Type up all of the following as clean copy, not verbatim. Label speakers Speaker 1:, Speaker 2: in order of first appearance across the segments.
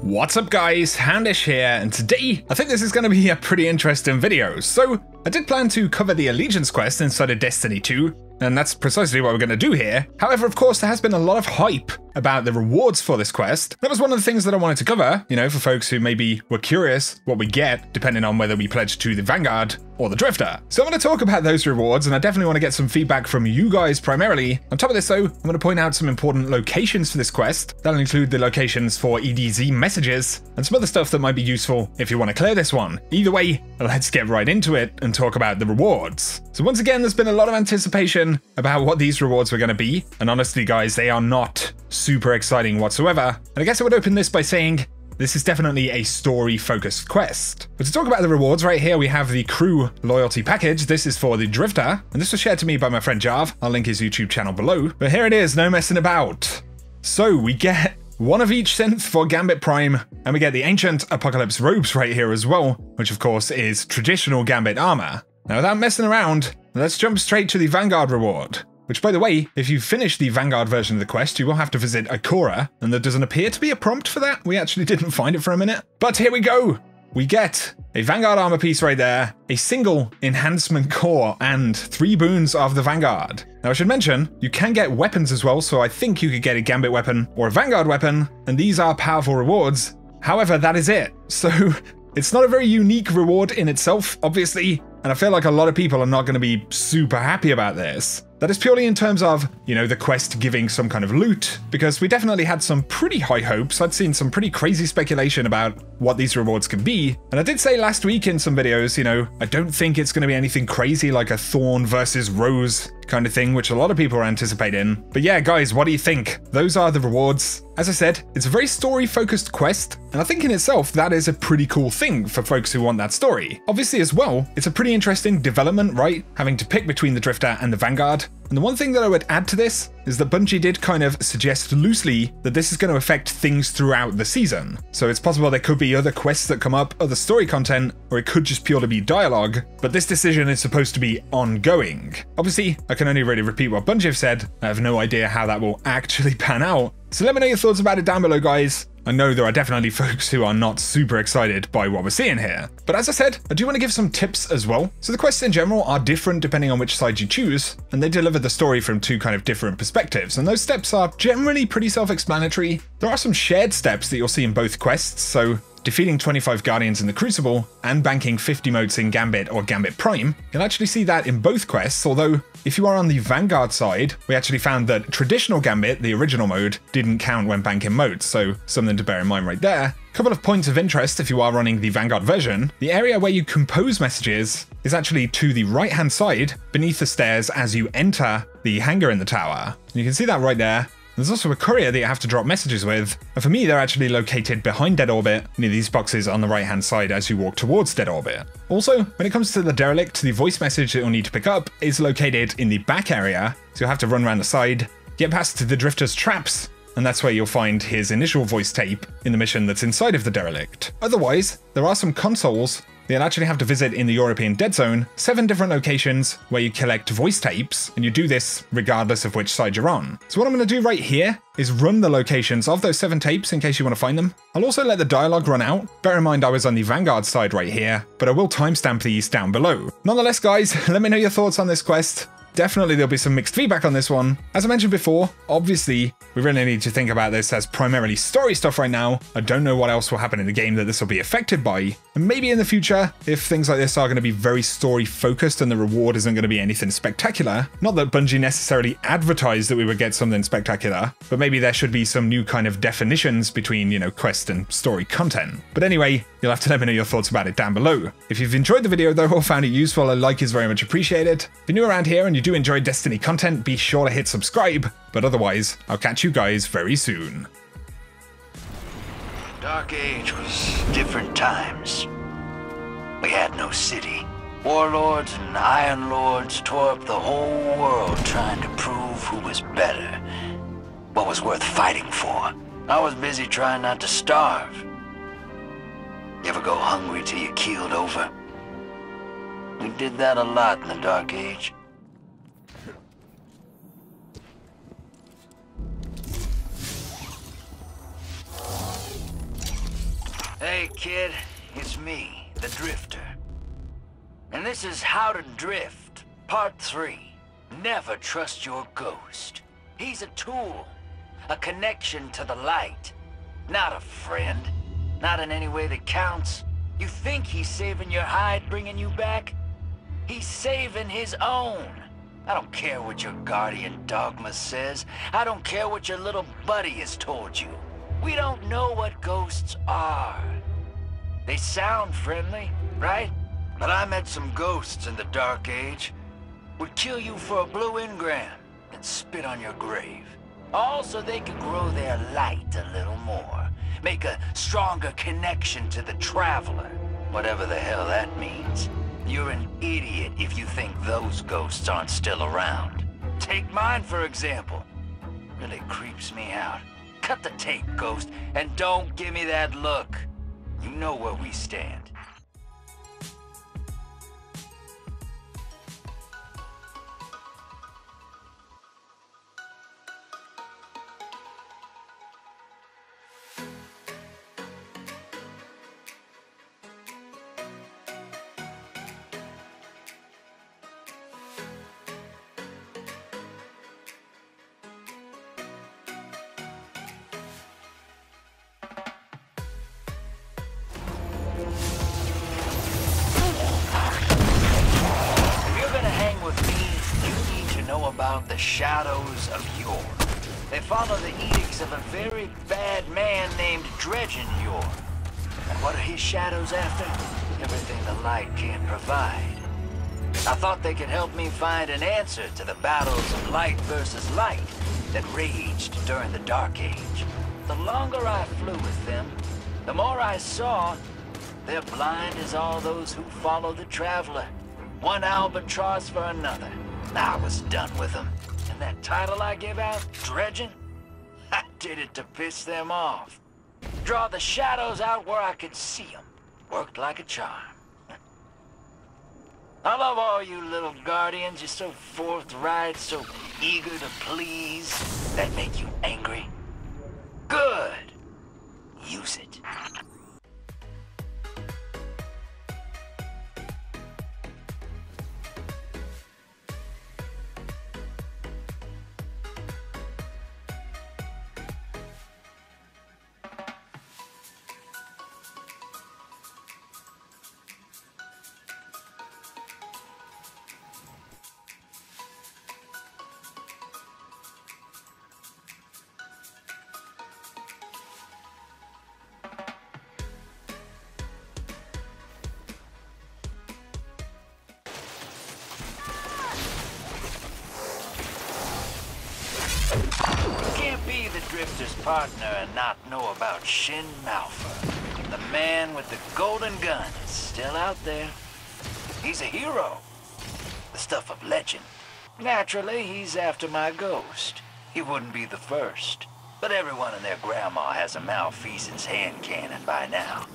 Speaker 1: What's up guys, Houndish here, and today I think this is going to be a pretty interesting video. So I did plan to cover the Allegiance quest inside of Destiny 2, and that's precisely what we're going to do here. However, of course, there has been a lot of hype about the rewards for this quest. That was one of the things that I wanted to cover, you know, for folks who maybe were curious what we get, depending on whether we pledge to the Vanguard or the Drifter. So I'm going to talk about those rewards, and I definitely want to get some feedback from you guys primarily. On top of this though, I'm going to point out some important locations for this quest. That'll include the locations for EDZ messages, and some other stuff that might be useful if you want to clear this one. Either way, let's get right into it and talk about the rewards. So once again, there's been a lot of anticipation about what these rewards were going to be, and honestly guys, they are not super exciting whatsoever. And I guess I would open this by saying this is definitely a story-focused quest. But to talk about the rewards, right here we have the crew loyalty package. This is for the Drifter, and this was shared to me by my friend Jarv. I'll link his YouTube channel below. But here it is, no messing about. So we get one of each synth for Gambit Prime, and we get the Ancient Apocalypse robes right here as well, which of course is traditional Gambit armor. Now without messing around, let's jump straight to the Vanguard reward. Which, by the way, if you finish the Vanguard version of the quest, you will have to visit Akora, and there doesn't appear to be a prompt for that. We actually didn't find it for a minute. But here we go! We get a Vanguard armor piece right there, a single enhancement core, and 3 boons of the Vanguard. Now I should mention, you can get weapons as well, so I think you could get a Gambit weapon or a Vanguard weapon, and these are powerful rewards. However, that is it. So it's not a very unique reward in itself, obviously, and I feel like a lot of people are not going to be super happy about this. That is purely in terms of, you know, the quest giving some kind of loot, because we definitely had some pretty high hopes. I'd seen some pretty crazy speculation about what these rewards could be. And I did say last week in some videos, you know, I don't think it's going to be anything crazy like a Thorn versus Rose kind of thing, which a lot of people are anticipating. But yeah, guys, what do you think? Those are the rewards. As I said, it's a very story-focused quest, and I think in itself that is a pretty cool thing for folks who want that story. Obviously as well, it's a pretty interesting development, right? Having to pick between the Drifter and the Vanguard. And the one thing that I would add to this is that Bungie did kind of suggest loosely that this is going to affect things throughout the season. So it's possible there could be other quests that come up, other story content, or it could just purely be dialogue, but this decision is supposed to be ongoing. Obviously, I can only really repeat what Bungie have said. I have no idea how that will actually pan out. So let me know your thoughts about it down below, guys. I know there are definitely folks who are not super excited by what we're seeing here. But as I said, I do want to give some tips as well. So the quests in general are different depending on which side you choose, and they deliver the story from 2 kind of different perspectives, and those steps are generally pretty self-explanatory. There are some shared steps that you'll see in both quests, so defeating 25 Guardians in the Crucible and banking 50 motes in Gambit or Gambit Prime. You'll actually see that in both quests, although if you are on the Vanguard side, we actually found that traditional Gambit, the original mode, didn't count when banking motes, so something to bear in mind right there. Couple of points of interest if you are running the Vanguard version. The area where you compose messages is actually to the right-hand side, beneath the stairs as you enter the hangar in the tower. You can see that right there. There's also a courier that you have to drop messages with, and for me they're actually located behind Dead Orbit, near these boxes on the right hand side as you walk towards Dead Orbit. Also, when it comes to the Derelict, the voice message that you'll need to pick up is located in the back area, so you'll have to run around the side, get past the Drifter's traps, and that's where you'll find his initial voice tape in the mission that's inside of the Derelict. Otherwise, there are some consoles that you'll actually have to visit in the European Dead Zone, 7 different locations where you collect voice tapes, and you do this regardless of which side you're on. So what I'm going to do right here is run the locations of those 7 tapes in case you want to find them. I'll also let the dialogue run out. Bear in mind I was on the Vanguard side right here, but I will timestamp these down below. Nonetheless guys, let me know your thoughts on this quest. Definitely there'll be some mixed feedback on this one. As I mentioned before, obviously, we really need to think about this as primarily story stuff right now. I don't know what else will happen in the game that this will be affected by. And maybe in the future, if things like this are going to be very story focused and the reward isn't going to be anything spectacular, not that Bungie necessarily advertised that we would get something spectacular, but maybe there should be some new kind of definitions between, you know, quest and story content. But anyway, you'll have to let me know your thoughts about it down below. If you've enjoyed the video though or found it useful, a like is very much appreciated. If you're new around here and you do enjoy Destiny content, be sure to hit subscribe, but otherwise, I'll catch you guys very soon.
Speaker 2: Dark Age was different times. We had no city. Warlords and Iron Lords tore up the whole world trying to prove who was better, what was worth fighting for. I was busy trying not to starve. You ever go hungry till you keeled over? We did that a lot in the Dark Age. Hey, kid. It's me, the Drifter. And this is How to Drift, Part 3. Never trust your ghost. He's a tool, a connection to the light. Not a friend. Not in any way that counts. You think he's saving your hide, bringing you back? He's saving his own. I don't care what your guardian dogma says. I don't care what your little buddy has told you. We don't know what ghosts are. They sound friendly, right? But I met some ghosts in the Dark Age. Would kill you for a blue engram and spit on your grave. All so they could grow their light a little more. Make a stronger connection to the traveler. Whatever the hell that means. You're an idiot if you think those ghosts aren't still around. Take mine, for example. Really creeps me out. Cut the tape, Ghost, and don't give me that look. You know where we stand. About the shadows of yore. They follow the edicts of a very bad man named Dredgen Yore. And what are his shadows after? Everything the light can't provide. I thought they could help me find an answer to the battles of light versus light that raged during the Dark Age. The longer I flew with them, the more I saw they're blind as all those who follow the traveler. One albatross for another. I was done with them. And that title I give out, Dredgen, I did it to piss them off. Draw the shadows out where I could see them. Worked like a charm. I love all you little guardians. You're so forthright, so eager to please. That make you angry? Good. Use it. Drifter's partner and not know about Shin Malfa. The man with the golden gun is still out there. He's a hero. The stuff of legend. Naturally, he's after my ghost. He wouldn't be the first. But everyone and their grandma has a malfeasance hand cannon by now.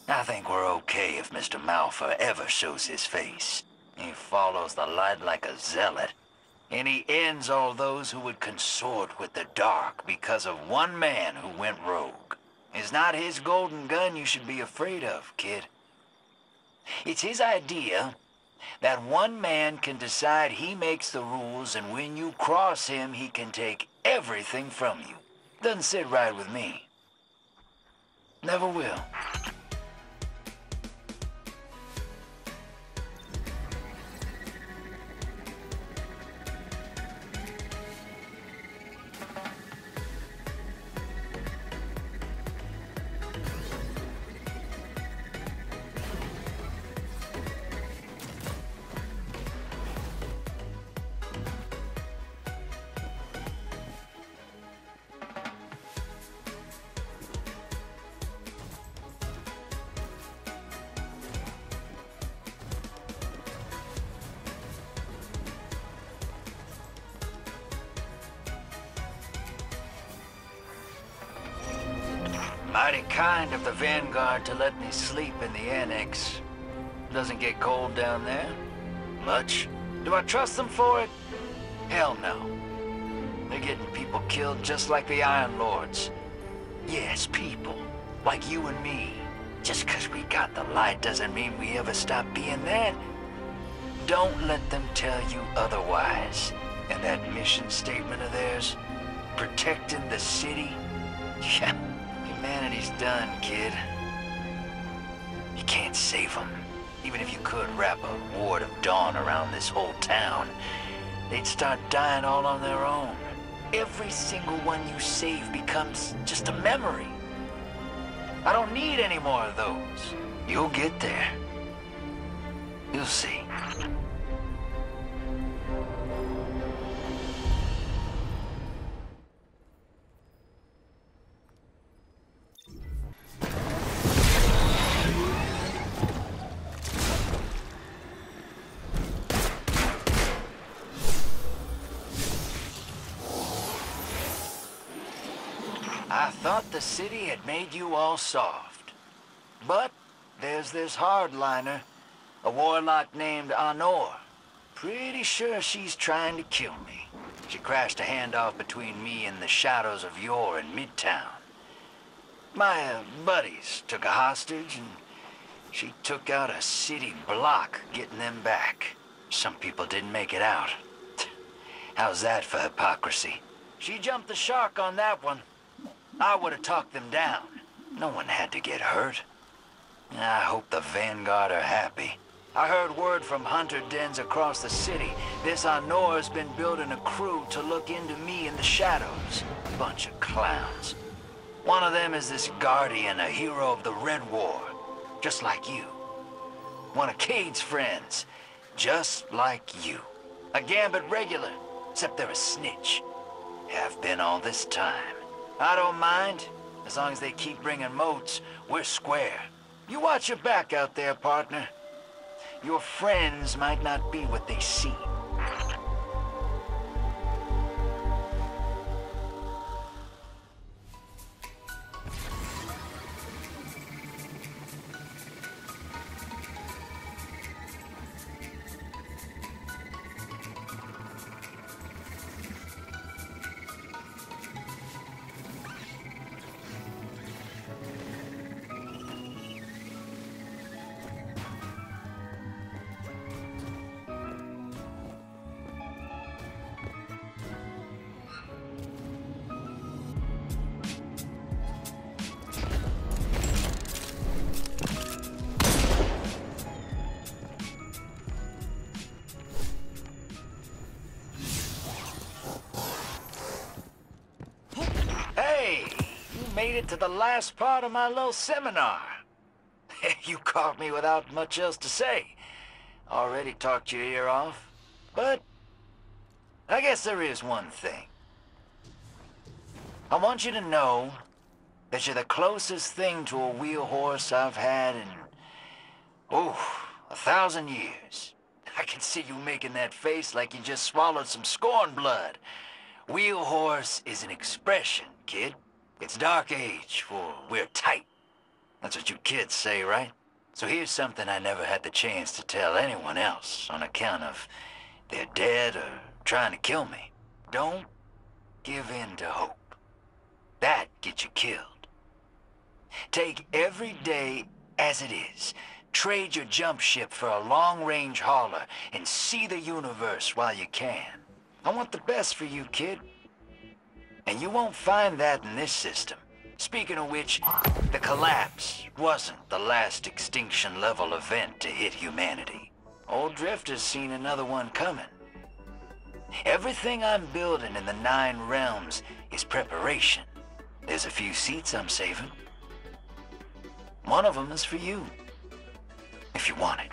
Speaker 2: I think we're okay if Mr. Malfa ever shows his face. He follows the light like a zealot. And he ends all those who would consort with the dark because of one man who went rogue. It's not his golden gun you should be afraid of, kid. It's his idea that one man can decide he makes the rules, and when you cross him, he can take everything from you. Doesn't sit right with me. Never will. Mighty kind of the Vanguard to let me sleep in the annex. Doesn't get cold down there. Much. Do I trust them for it? Hell no. They're getting people killed just like the Iron Lords. Yes, people. Like you and me. Just 'cause we got the light doesn't mean we ever stop being that. Don't let them tell you otherwise. And that mission statement of theirs, protecting the city, yeah, humanity's done, kid. You can't save them. Even if you could wrap a ward of dawn around this whole town, they'd start dying all on their own. Every single one you save becomes just a memory. I don't need any more of those. You'll get there. You'll see. I thought the city had made you all soft. But there's this hardliner, a warlock named Honor. Pretty sure she's trying to kill me. She crashed a handoff between me and the shadows of yore in Midtown. My buddies took a hostage, and she took out a city block getting them back. Some people didn't make it out. How's that for hypocrisy? She jumped the shark on that one. I would have talked them down. No one had to get hurt. I hope the Vanguard are happy. I heard word from hunter dens across the city. This Honor's been building a crew to look into me in the shadows. Bunch of clowns. One of them is this Guardian, a hero of the Red War. Just like you. One of Cade's friends. Just like you. A Gambit regular, except they're a snitch. Have been all this time. I don't mind. As long as they keep bringing motes, we're square. You watch your back out there, partner. Your friends might not be what they seem. Made it to the last part of my little seminar. You caught me without much else to say. Already talked your ear off. But I guess there is one thing. I want you to know that you're the closest thing to a wheel horse I've had in, 1,000 years. I can see you making that face like you just swallowed some scorn blood. Wheel horse is an expression, kid. It's Dark Age, for we're tight. That's what you kids say, right? So here's something I never had the chance to tell anyone else on account of they're dead or trying to kill me. Don't give in to hope. That gets you killed. Take every day as it is. Trade your jump ship for a long-range hauler and see the universe while you can. I want the best for you, kid. And you won't find that in this system. Speaking of which, the collapse wasn't the last extinction-level event to hit humanity. Old Drifter's seen another one coming. Everything I'm building in the 9 realms is preparation. There's a few seats I'm saving. One of them is for you, if you want it.